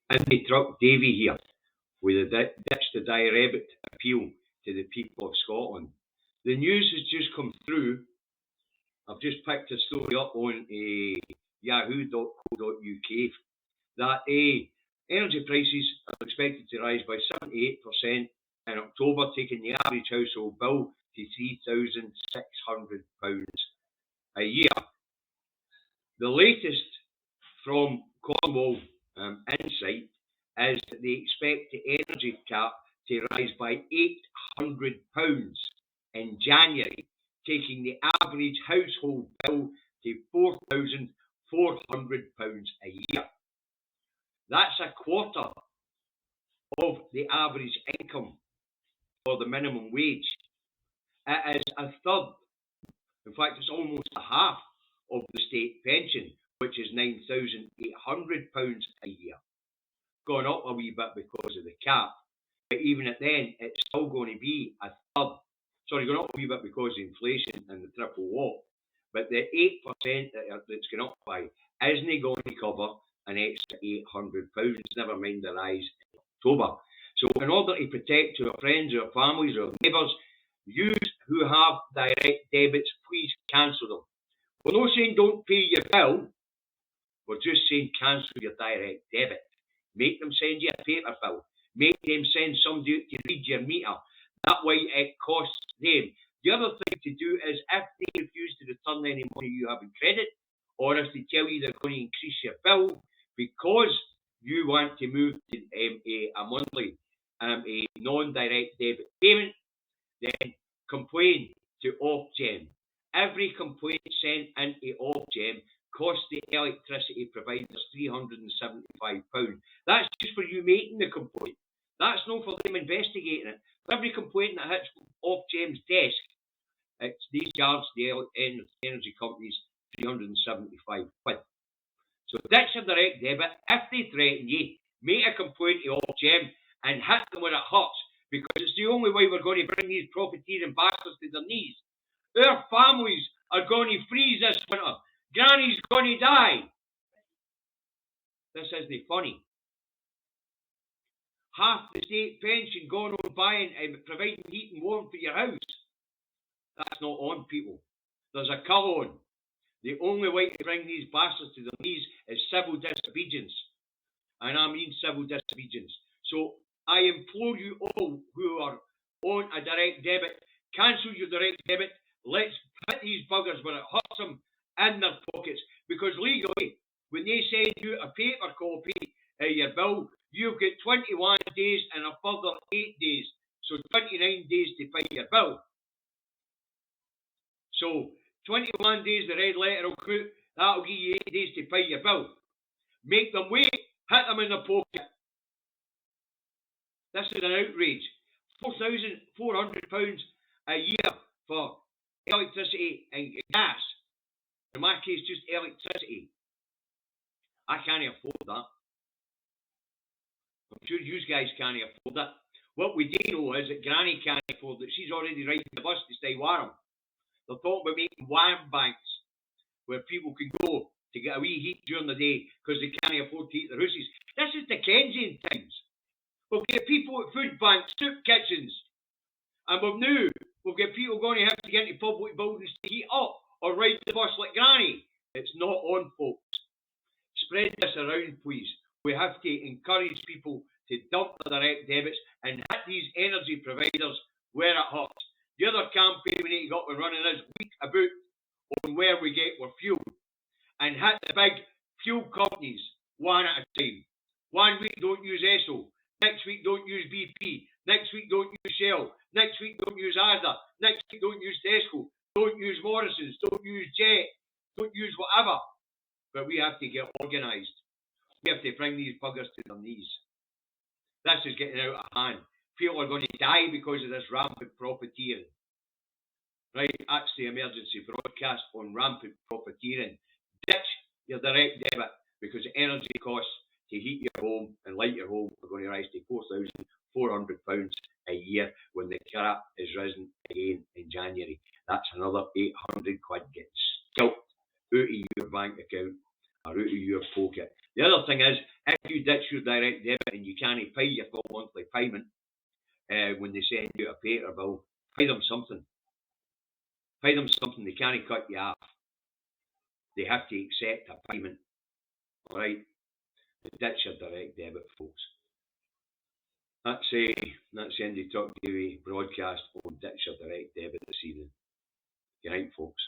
And they truck Davy here with a ditch the direct appeal to the people of Scotland. The news has just come through. I've just picked a story up on yahoo.co.uk that energy prices are expected to rise by 78% in October, taking the average household bill to £3,600 a year. The latest from Cornwall Insight is that they expect the energy cap to rise by £800 in January, taking the average household bill to £4,400 a year. That's a quarter of the average income for the minimum wage. It is a third, in fact it's almost a half of the state pension, which is £9,800 a year. Gone up a wee bit because of the cap, but even at then it's still going to be a third. Sorry, gone up a wee bit because of inflation and the triple wall, but the 8% that's gone up by isn't going to cover an extra £800, never mind the rise in October. So in order to protect your friends, your families, or neighbours, you who have direct debits, please cancel them. We're not saying don't pay your bill, we're just saying cancel your direct debit. Make them send you a paper bill. Make them send somebody to read your meter. That way it costs them. The other thing to do is if they refuse to return any money you have in credit, or if they tell you they're going to increase your bill because you want to move to a monthly a non-direct debit payment, then complain to Ofgem. Every complaint sent into Ofgem costs the electricity providers £375. That's just for you making the complaint. That's not for them investigating it. For every complaint that hits Ofgem's desk, they charge the energy companies £375. So ditch your direct debit. If they threaten you, make a complaint to Ofgem and hit them where it hurts, because it's the only way we're going to bring these profiteering bastards to their knees. Our families are going to freeze this winter. Granny's going to die. This isn't funny. Half the state pension going on buying and providing heat and warmth for your house. That's not on, people. There's a colour on. The only way to bring these bastards to their knees is civil disobedience. And I mean civil disobedience. So I implore you all who are on a direct debit, cancel your direct debit. Let's put these buggers where it hurts them in their pockets. Because legally, when they send you a paper copy of your bill, you've got 21 days and a further 8 days. So 29 days to pay your bill. So 21 days the red letter will come out, that'll give you 8 days to pay your bill. Make them wait, hit them in the pocket. This is an outrage. £4,400 a year for electricity and gas. In my case, just electricity. I can't afford that. I'm sure you guys can't afford that. What we do know is that Granny can't afford it. She's already riding the bus to stay warm. They're talking about making warm banks where people can go to get a wee heat during the day because they can't afford to heat their houses. This is Dickensian times. We'll get people at food banks, soup kitchens, and we'll get people going to have to get into public buildings to heat up or ride the bus like Granny. It's not on, folks. Spread this around, please. We have to encourage people to dump the direct debits and hit these energy providers where it hurts. The other campaign we need to get up and running is week about on where we get our fuel. And hit the big fuel companies one at a time. 1 week don't use Esso. Next week don't use BP. Next week don't use Shell. Next week don't use Asda. Next week don't use Tesco. Don't use Morrison's. Don't use Jet. Don't use whatever. But we have to get organised. We have to bring these buggers to their knees. This is getting out of hand. People are going to die because of this rampant profiteering. Right, that's the emergency broadcast on rampant profiteering. Ditch your direct debit because the energy costs to heat your home and light your home are going to rise to £4,400 a year when the crap is risen again in January. That's another 800 quid gets scalped out of your bank account or out of your pocket. The other thing is, if if you ditch your direct debit and you can't pay your full monthly payment when they send you a paper bill, pay them something. Pay them something. They can't cut you off. They have to accept a payment. Alright? Ditch your direct debit, folks. That's the end of Talk TV broadcast on Ditch Your Direct Debit this evening. Good night, folks.